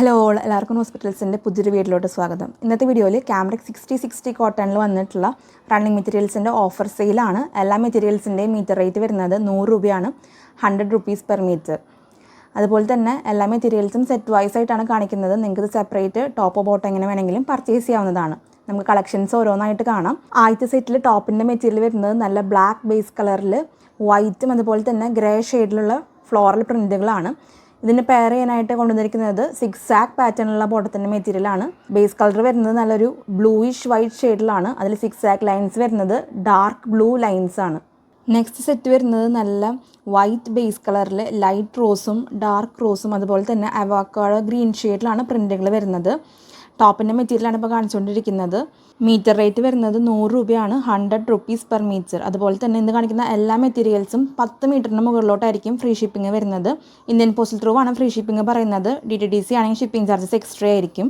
Hello all, എല്ലാവർക്കും ഹോസ്പിറ്റൽസിൻ്റെ പുതിയൊരു വീഡിയോയിലോട്ട് സ്വാഗതം. ഇന്നത്തെ വീഡിയോയിൽ ക്യാമ്രിക് 6060 കോട്ടണിൽ വന്നിട്ടുള്ള റണ്ണിങ് മെറ്റീരിയൽസിൻ്റെ ഓഫർ സെയിലാണ്. എല്ലാ മെറ്റീരിയൽസിൻ്റെയും മീറ്റർ റേറ്റ് വരുന്നത് 100 രൂപയാണ്, 100 rupees പെർ മീറ്റർ. അതുപോലെ തന്നെ എല്ലാ മെറ്റീരിയൽസും സെറ്റ് വൈസ് ആയിട്ടാണ് കാണിക്കുന്നത്. നിങ്ങൾക്കിത് സെപ്പറേറ്റ് ടോപ്പോ ബോട്ടോ എങ്ങനെ വേണമെങ്കിലും പർച്ചേസ് ചെയ്യാവുന്നതാണ്. നമുക്ക് കളക്ഷൻസ് ഓരോന്നായിട്ട് കാണാം. ആദ്യത്തെ സെറ്റിൽ ടോപ്പിൻ്റെ മെറ്റീരിയൽ വരുന്നത് നല്ല ബ്ലാക്ക് ബേസ് കളറിൽ വൈറ്റും അതുപോലെ തന്നെ ഗ്രേ ഷെയ്ഡിലുള്ള ഫ്ലോറൽ പ്രിൻറ്റുകളാണ്. ഇതിന് പെയർ ചെയ്യാനായിട്ട് കൊണ്ടുവന്നിരിക്കുന്നത് 6 പാറ്റേണിലുള്ള ബോട്ടത്തിൻ്റെ മെറ്റീരിയലാണ്. ബേസ് കളർ വരുന്നത് നല്ലൊരു ബ്ലൂയിഷ് വൈറ്റ് ഷെയ്ഡിലാണ്. അതിൽ 6 ലൈൻസ് വരുന്നത് ഡാർക്ക് ബ്ലൂ ലൈൻസ് ആണ്. നെക്സ്റ്റ് സെറ്റ് വരുന്നത് നല്ല വൈറ്റ് ബേസ് കളറിൽ ലൈറ്റ് റോസും ഡാർക്ക് റോസും അതുപോലെ തന്നെ അവോക്കാഡോ ഗ്രീൻ ഷെയ്ഡിലാണ് പ്രിൻറ്റുകൾ വരുന്നത്. ടോപ്പിൻ്റെ മെറ്റീരിയലാണ് ഇപ്പോൾ കാണിച്ചുകൊണ്ടിരിക്കുന്നത്. മീറ്റർ റേറ്റ് വരുന്നത് 100 രൂപയാണ്, 100 rupees പെർ മീറ്റർ. അതുപോലെ തന്നെ ഇന്ന് കാണിക്കുന്ന എല്ലാ മെറ്റീരിയൽസും 10 മീറ്ററിന് മുകളിലോട്ടായിരിക്കും ഫ്രീ ഷിപ്പിംഗ് വരുന്നത്. ഇന്ത്യൻ പോസ്റ്റൽ ത്രൂ ആണ് ഫ്രീ ഷിപ്പിംഗ് പറയുന്നത്. DTDC ആണെങ്കിൽ ഷിപ്പിംഗ് ചാർജസ് എക്സ്ട്രാ ആയിരിക്കും.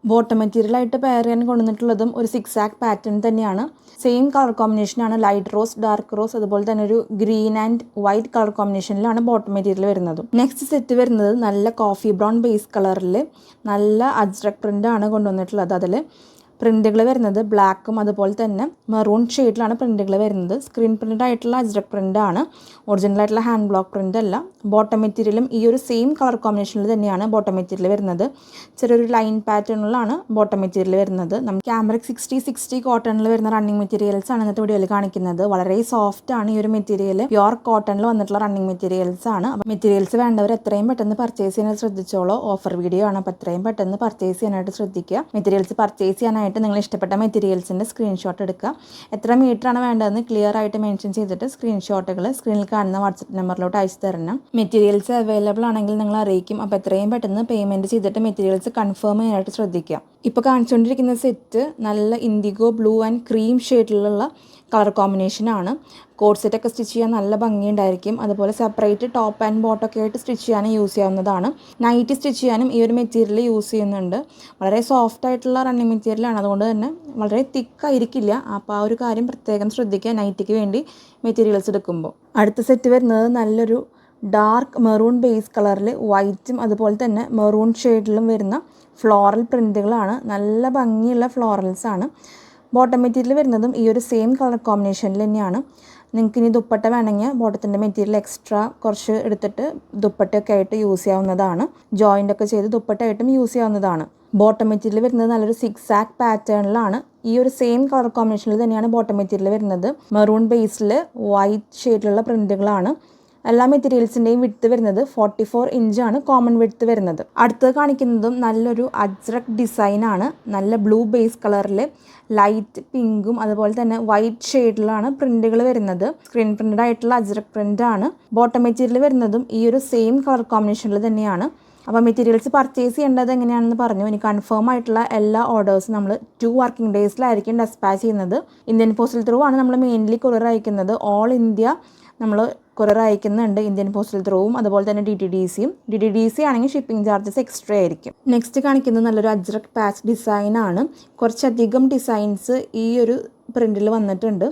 ബോട്ടം മെറ്റീരിയലായിട്ട് പെയർ ചെയ്യാൻ കൊണ്ടുവന്നിട്ടുള്ളതും ഒരു 6 പാറ്റേൺ തന്നെയാണ്. സെയിം കളർ കോമ്പിനേഷനാണ്, ലൈറ്റ് റോസ് ഡാർക്ക് റോസ് അതുപോലെ തന്നെ ഒരു ഗ്രീൻ ആൻഡ് വൈറ്റ് കളർ കോമ്പിനേഷനിലാണ് ബോട്ടം മെറ്റീരിയൽ വരുന്നത്. നെക്സ്റ്റ് സെറ്റ് വരുന്നത് നല്ല കോഫി ബ്രൗൺ ബേസ് കളറിൽ നല്ല അജ്രക് പ്രിൻ്റാണ് കൊണ്ടുവന്നിട്ടുള്ളത്. അതിൽ പ്രിൻറ്റുകൾ വരുന്നത് ബ്ലാക്കും അതുപോലെ തന്നെ മെറൂൺ ഷെയ്ഡിലാണ് പ്രിൻറ്റുകൾ വരുന്നത്. സ്ക്രീൻ പ്രിൻ്റ് ആയിട്ടുള്ള അജ്രക് പ്രിൻ്റാണ്, ഒറിജിനലായിട്ടുള്ള ഹാൻഡ് ബ്ലോക്ക് പ്രിൻ്റ് അല്ല. ബോട്ടം മെറ്റീരിയലും ഈ ഒരു സെയിം കളർ കോമ്പിനേഷനിൽ തന്നെയാണ് ബോട്ടം മെറ്റീരിയൽ വരുന്നത്. ചെറിയൊരു ലൈൻ പാറ്റേണിലാണ് ബോട്ടം മെറ്റീരിയൽ വരുന്നത്. നമുക്ക് ക്യാമ്രിക് 6060 കോട്ടണിൽ വരുന്ന റണ്ണിങ് മെറ്റീരിയൽസ് ആണ് ഇന്നത്തെ വീഡിയോയിൽ കാണിക്കുന്നത്. വളരെ സോഫ്റ്റ് ആണ് ഈ ഒരു മെറ്റീരിയൽ. പ്യുവർ കോട്ടണിൽ വന്നിട്ടുള്ള റണ്ണിങ് മെറ്റീരിയൽസ് ആണ്. അപ്പോൾ മെറ്റീരിയൽസ് വേണ്ടവർ എത്രയും പെട്ടെന്ന് പർച്ചേസ് ചെയ്യാനായിട്ട് ശ്രദ്ധിച്ചോളൂ. ഓഫർ വീഡിയോ ആണ്, അപ്പോൾ എത്രയും പെട്ടെന്ന് പർച്ചേസ് ചെയ്യാനായിട്ട് ശ്രദ്ധിക്കുക. മെറ്റീരിയൽസ് പർച്ചേസ് ചെയ്യാനായിട്ട് നിങ്ങൾ ഇഷ്ടപ്പെട്ട മെറ്റീരിയൽസിൻ്റെ സ്ക്രീൻഷോട്ട് എടുക്കുക. എത്ര മീറ്ററാണ് വേണ്ടതെന്ന് ക്ലിയർ ആയിട്ട് മെൻഷൻ ചെയ്തിട്ട് സ്ക്രീൻഷോട്ടുകൾ സ്ക്രീനിൽ കാണുന്ന വാട്സപ്പ് നമ്പറിലോട്ട് അയച്ചു തരണം. മെറ്റീരിയൽസ് അവൈലബിൾ ആണെങ്കിൽ നിങ്ങൾ അറിയിക്കും. അപ്പോൾ എത്രയും പെട്ടെന്ന് പേയ്മെൻറ്റ് ചെയ്തിട്ട് മെറ്റീരിയൽസ് കൺഫേം ചെയ്യാനായിട്ട് ശ്രദ്ധിക്കുക. ഇപ്പോൾ കാണിച്ചുകൊണ്ടിരിക്കുന്ന സെറ്റ് നല്ല ഇൻഡിഗോ ബ്ലൂ ആൻഡ് ക്രീം ഷെയ്ഡിലുള്ള കളർ കോമ്പിനേഷനാണ്. കോഡ് സെറ്റൊക്കെ സ്റ്റിച്ച് ചെയ്യാൻ നല്ല ഭംഗിയുണ്ടായിരിക്കും. അതുപോലെ സെപ്പറേറ്റ് ടോപ്പ് ആൻഡ് ബോട്ടൊക്കെ ആയിട്ട് സ്റ്റിച്ച് ചെയ്യാനും യൂസ് ചെയ്യാവുന്നതാണ്. നൈറ്റ് സ്റ്റിച്ച് ചെയ്യാനും ഈ ഒരു മെറ്റീരിയൽ യൂസ് ചെയ്യുന്നുണ്ട്. വളരെ സോഫ്റ്റ് ആയിട്ടുള്ള റണ്ണിങ് മെറ്റീരിയലാണ്, അതുകൊണ്ട് തന്നെ വളരെ തിക്കായിരിക്കില്ല. അപ്പോൾ ആ ഒരു കാര്യം പ്രത്യേകം ശ്രദ്ധിക്കുക നൈറ്റിക്ക് വേണ്ടി മെറ്റീരിയൽസ് എടുക്കുമ്പോൾ. അടുത്ത സെറ്റ് വരുന്നത് നല്ലൊരു ഡാർക്ക് മെറൂൺ ബേസ് കളറിൽ വൈറ്റും അതുപോലെ തന്നെ മെറൂൺ ഷെയ്ഡിലും വരുന്ന ഫ്ലോറൽ പ്രിൻറ്റുകളാണ്. നല്ല ഭംഗിയുള്ള ഫ്ലോറൽസ് ആണ്. ബോട്ടം മെറ്റീരിയൽ വരുന്നതും ഈ ഒരു സെയിം കളർ കോമ്പിനേഷനിൽ തന്നെയാണ്. നിങ്ങൾക്ക് ഇനി ദുപ്പട്ട വേണമെങ്കിൽ ബോട്ടത്തിൻ്റെ മെറ്റീരിയൽ എക്സ്ട്രാ കുറച്ച് എടുത്തിട്ട് ദുപ്പട്ടയൊക്കെ ആയിട്ട് യൂസ് ചെയ്യാവുന്നതാണ്. ജോയിൻ്റൊക്കെ ചെയ്ത് ദുപ്പട്ടയായിട്ടും യൂസ് ചെയ്യാവുന്നതാണ്. ബോട്ടം മെറ്റീരിയൽ വരുന്നത് നല്ലൊരു 6 പാറ്റേണിലാണ്. ഈ ഒരു സെയിം കളർ കോമ്പിനേഷനിൽ തന്നെയാണ് ബോട്ടം മെറ്റീരിയൽ വരുന്നത്. മെറൂൺ ബേസിൽ വൈറ്റ് ഷെയ്ഡിലുള്ള പ്രിൻറ്റുകളാണ്. എല്ലാ മെറ്റീരിയൽസിൻ്റെയും വിഡ്ത്ത് വരുന്നത് 44 ഇഞ്ചാണ് കോമൺ വിഡ്ത്ത് വരുന്നത്. അടുത്തത് കാണിക്കുന്നതും നല്ലൊരു അജ്രക് ഡിസൈനാണ്. നല്ല ബ്ലൂ ബേസ് കളറിൽ ലൈറ്റ് പിങ്കും അതുപോലെ തന്നെ വൈറ്റ് ഷെയ്ഡിലാണ് പ്രിൻറ്റുകൾ വരുന്നത്. സ്ക്രീൻ പ്രിൻ്റഡ് ആയിട്ടുള്ള അജ്രക് പ്രിൻ്റാണ്. ബോട്ടം മെറ്റീരിയൽ വരുന്നതും ഈ ഒരു സെയിം കളർ കോമ്പിനേഷനിൽ തന്നെയാണ്. അപ്പോൾ മെറ്റീരിയൽസ് പർച്ചേസ് ചെയ്യേണ്ടത് എങ്ങനെയാണെന്ന് പറഞ്ഞു. ഇനി കൺഫേം ആയിട്ടുള്ള എല്ലാ ഓർഡേഴ്സും നമ്മൾ 2 വർക്കിംഗ് ഡേയ്സിലായിരിക്കും ഡെസ്പാച്ച് ചെയ്യുന്നത്. ഇന്ത്യൻ പോസ്റ്റൽ ത്രൂ ആണ് നമ്മൾ മെയിൻലി കൊറിയർ അയക്കുന്നത്. ഓൾ ഇന്ത്യ നമ്മൾ കൊറിയർ അയക്കുന്നുണ്ട്, ഇന്ത്യൻ പോസ്റ്റൽ ത്രൂവും അതുപോലെ തന്നെ DTDCയും. DTDC ആണെങ്കിൽ ഷിപ്പിംഗ് ചാർജസ് എക്സ്ട്രാ ആയിരിക്കും. നെക്സ്റ്റ് കാണിക്കുന്നത് നല്ലൊരു അജ്രക് പാച്ച് ഡിസൈനാണ്. കുറച്ചധികം ഡിസൈൻസ് ഈ ഒരു പ്രിൻറ്റിൽ വന്നിട്ടുണ്ട്.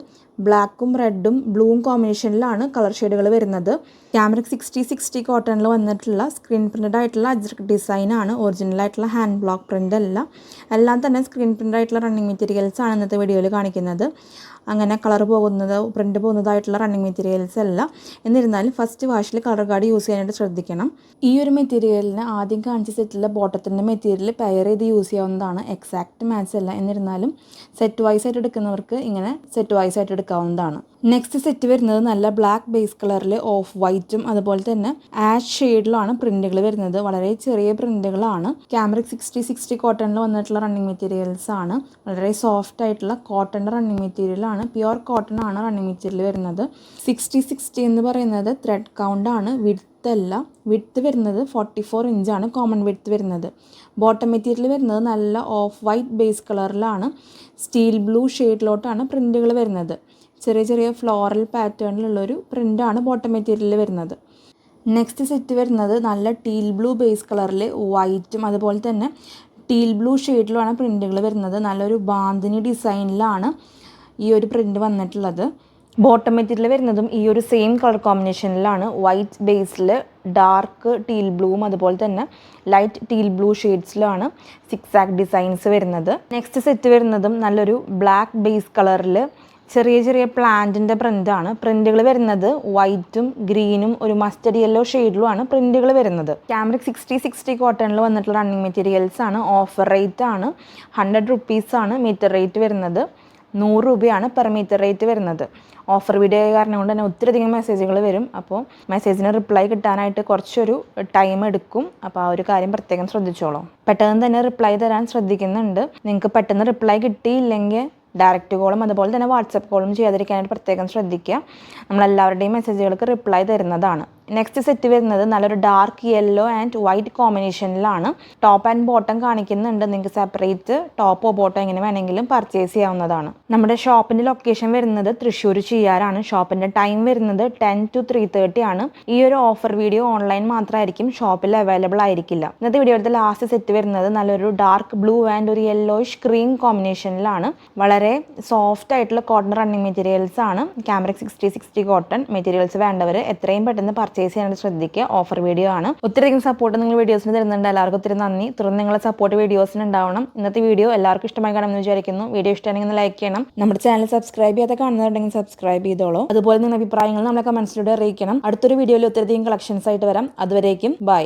ബ്ലാക്കും റെഡും ബ്ലൂവും കോമ്പിനേഷനിലാണ് കളർ ഷെയ്ഡുകൾ വരുന്നത്. ക്യാമ്രിക് 6060 കോട്ടണിൽ വന്നിട്ടുള്ള സ്ക്രീൻ പ്രിൻ്റഡ് ആയിട്ടുള്ള അജ്രക് ഡിസൈനാണ്. ഒറിജിനലായിട്ടുള്ള ഹാൻഡ് ബ്ലോക്ക് പ്രിൻ്റ് അല്ല. എല്ലാം തന്നെ സ്ക്രീൻ പ്രിൻ്റഡ് ആയിട്ടുള്ള റണ്ണിങ് മെറ്റീരിയൽസ് ആണ് ഇന്നത്തെ വീഡിയോയിൽ കാണിക്കുന്നത്. അങ്ങനെ കളർ പോകുന്നത് പ്രിൻ്റ് പോകുന്നതായിട്ടുള്ള റണ്ണിങ് മെറ്റീരിയൽസ് അല്ല. എന്നിരുന്നാലും ഫസ്റ്റ് വാഷിൽ കളർ ഗാർഡ് യൂസ് ചെയ്യാനായിട്ട് ശ്രദ്ധിക്കണം. ഈ ഒരു മെറ്റീരിയലിന് ആദ്യം കാണിച്ച സെറ്റിലെ ബോട്ടത്തിൻ്റെ മെറ്റീരിയൽ പെയർ ചെയ്ത് യൂസ് ചെയ്യാവുന്നതാണ്. എക്സാക്റ്റ് മാച്ച് അല്ല, എന്നിരുന്നാലും സെറ്റ് വൈസ് ആയിട്ട് എടുക്കുന്നവർക്ക് ഇങ്ങനെ സെറ്റ് വൈസ് ആയിട്ട് എടുക്കാവുന്നതാണ്. നെക്സ്റ്റ് സെറ്റ് വരുന്നത് നല്ല ബ്ലാക്ക് ബേസ് കളറിൽ ഓഫ് വൈറ്റും അതുപോലെ തന്നെ ആഷ് ഷെയ്ഡിലാണ് പ്രിൻറ്റുകൾ വരുന്നത്. വളരെ ചെറിയ പ്രിൻറ്റുകളാണ്. ക്യാമ്രിക് 6060 കോട്ടണിൽ വന്നിട്ടുള്ള റണ്ണിങ് മെറ്റീരിയൽസ് ആണ്. വളരെ സോഫ്റ്റ് ആയിട്ടുള്ള കോട്ടൻ്റെ റണ്ണിങ് മെറ്റീരിയലാണ്. പ്യുവർ കോട്ടൺ ആണ് റണ്ണിങ് മെറ്റീരിയൽ വരുന്നത്. 6060 എന്ന് പറയുന്നത് ത്രെഡ് കൗണ്ട് ആണ്, വിഡ്ത്ത് അല്ല. വിഡ്ത്ത് വരുന്നത് 44 ഇഞ്ചാണ് കോമൺ വിഡ്ത്ത് വരുന്നത്. ബോട്ടം മെറ്റീരിയൽ വരുന്നത് നല്ല ഓഫ് വൈറ്റ് ബേസ് കളറിലാണ്. സ്റ്റീൽ ബ്ലൂ ഷെയ്ഡിലോട്ടാണ് പ്രിൻറ്റുകൾ വരുന്നത്. ചെറിയ ചെറിയ ഫ്ലോറൽ പാറ്റേണിലുള്ളൊരു പ്രിൻ്റാണ് ബോട്ടം മെറ്റീരിയൽ വരുന്നത്. നെക്സ്റ്റ് സെറ്റ് വരുന്നത് നല്ല ടീൽ ബ്ലൂ ബേസ് കളറിൽ വൈറ്റും അതുപോലെ തന്നെ ടീൽ ബ്ലൂ ഷെയ്ഡിലുമാണ് പ്രിൻറ്റുകൾ വരുന്നത്. നല്ലൊരു ബാന്തിനി ഡിസൈനിലാണ് ഈ ഒരു പ്രിൻ്റ് വന്നിട്ടുള്ളത്. ബോട്ടം മെറ്റീരിയൽ വരുന്നതും ഈ ഒരു സെയിം കളർ കോമ്പിനേഷനിലാണ്. വൈറ്റ് ബേസിൽ ഡാർക്ക് ടീൽ ബ്ലൂവും അതുപോലെ തന്നെ ലൈറ്റ് ടീൽ ബ്ലൂ ഷെയ്ഡ്സിലാണ് സിക്സാക് ഡിസൈൻസ് വരുന്നത്. നെക്സ്റ്റ് സെറ്റ് വരുന്നതും നല്ലൊരു ബ്ലാക്ക് ബേസ് കളറിൽ ചെറിയ ചെറിയ പ്ലാന്റിൻ്റെ പ്രിൻ്റാണ്. പ്രിൻറ്റുകൾ വരുന്നത് വൈറ്റും ഗ്രീനും ഒരു മസ്റ്റർഡ് യെല്ലോ ഷെയ്ഡിലുമാണ് പ്രിൻറ്റുകൾ വരുന്നത്. ക്യാമറിക് 6060 കോട്ടണിൽ വന്നിട്ടുള്ള റണ്ണിങ് മെറ്റീരിയൽസ് ആണ്. ഓഫർ റേറ്റ് ആണ്. 100 റുപ്പീസാണ് മീറ്റർ റേറ്റ് വരുന്നത്. 100 രൂപയാണ് പെർ മീറ്റർ റേറ്റ് വരുന്നത്. ഓഫർ വീഡിയോ ആയ കാരണം കൊണ്ട് തന്നെ ഒത്തിരിയധികം മെസ്സേജുകൾ വരും. അപ്പോൾ മെസ്സേജിന് റിപ്ലൈ കിട്ടാനായിട്ട് കുറച്ചൊരു ടൈം എടുക്കും. അപ്പോൾ ആ ഒരു കാര്യം പ്രത്യേകം ശ്രദ്ധിച്ചോളൂ. പെട്ടെന്ന് തന്നെ റിപ്ലൈ തരാൻ ശ്രദ്ധിക്കുന്നുണ്ട്. നിങ്ങൾക്ക് പെട്ടെന്ന് റിപ്ലൈ കിട്ടിയില്ലെങ്കിൽ ഡയറക്റ്റ് കോളും അതുപോലെ തന്നെ വാട്സപ്പ് കോളും ചെയ്യാതിരിക്കാനായിട്ട് പ്രത്യേകം ശ്രദ്ധിക്കുക. നമ്മളെല്ലാവരുടെയും മെസ്സേജുകൾക്ക് റിപ്ലൈ തരുന്നതാണ്. നെക്സ്റ്റ് സെറ്റ് വരുന്നത് നല്ലൊരു ഡാർക്ക് യെല്ലോ ആൻഡ് വൈറ്റ് കോമ്പിനേഷനിലാണ്. ടോപ്പ് ആൻഡ് ബോട്ടം കാണിക്കുന്നുണ്ട്. നിങ്ങൾക്ക് സെപ്പറേറ്റ് ടോപ്പോ ബോട്ടോ എങ്ങനെ വേണമെങ്കിലും പർച്ചേസ് ചെയ്യാവുന്നതാണ്. നമ്മുടെ ഷോപ്പിൻ്റെ ലൊക്കേഷൻ വരുന്നത് തൃശ്ശൂർ ചെയ്യാറാണ്. ഷോപ്പിൻ്റെ ടൈം വരുന്നത് 10 to 3:30 ആണ്. ഈ ഒരു ഓഫർ വീഡിയോ ഓൺലൈൻ മാത്രമായിരിക്കും, ഷോപ്പിൽ അവൈലബിൾ ആയിരിക്കില്ല. ഇന്നത്തെ വീഡിയോയുടെ ലാസ്റ്റ് സെറ്റ് വരുന്നത് നല്ലൊരു ഡാർക്ക് ബ്ലൂ ആൻഡ് ഒരു യെല്ലോയിഷ് ക്രീം കോമ്പിനേഷനിലാണ്. വളരെ സോഫ്റ്റ് ആയിട്ടുള്ള കോട്ടൺ റണ്ണിങ് മെറ്റീരിയൽസ് ആണ്. ക്യാമറിക് 6060 കോട്ടൺ മെറ്റീരിയൽസ് വേണ്ടവർ എത്രയും പെട്ടെന്ന് പർച്ചേസ് ചെയ്യാനായിട്ട് ശ്രദ്ധിക്കുക. ഓഫർ വീഡിയോ ആണ്. ഒത്തിരിയധികം സപ്പോർട്ട് നിങ്ങൾ വീഡിയോസിന് തരുന്നുണ്ട്. എല്ലാവർക്കും ഒത്തിരി നന്ദി. തുടർന്ന് നിങ്ങളെ സപ്പോർട്ട് വീഡിയോസിന് ഉണ്ടാവണം. ഇന്നത്തെ വീഡിയോ എല്ലാവർക്കും ഇഷ്ടമായി കാണുമെന്ന് വിചാരിക്കുന്നു. വീഡിയോ ഇഷ്ടമാണെങ്കിൽ ഒന്ന് ലൈക്ക് ചെയ്യണം. നമ്മുടെ ചാനൽ സബ്സ്ക്രൈബ് ചെയ്യാതെ കാണുന്നുണ്ടെങ്കിൽ സബ്സ്ക്രൈബ് ചെയ്തോളൂ. അതുപോലെ നിങ്ങളുടെ അഭിപ്രായങ്ങൾ നമ്മളെ കമന്റ്സിലൂടെ അറിയിക്കണം. അടുത്തൊരു വീഡിയോയിൽ ഒത്തിരിയധികം കളക്ഷൻസ് ആയിട്ട് വരാം. അതുവരേക്കും ബൈ.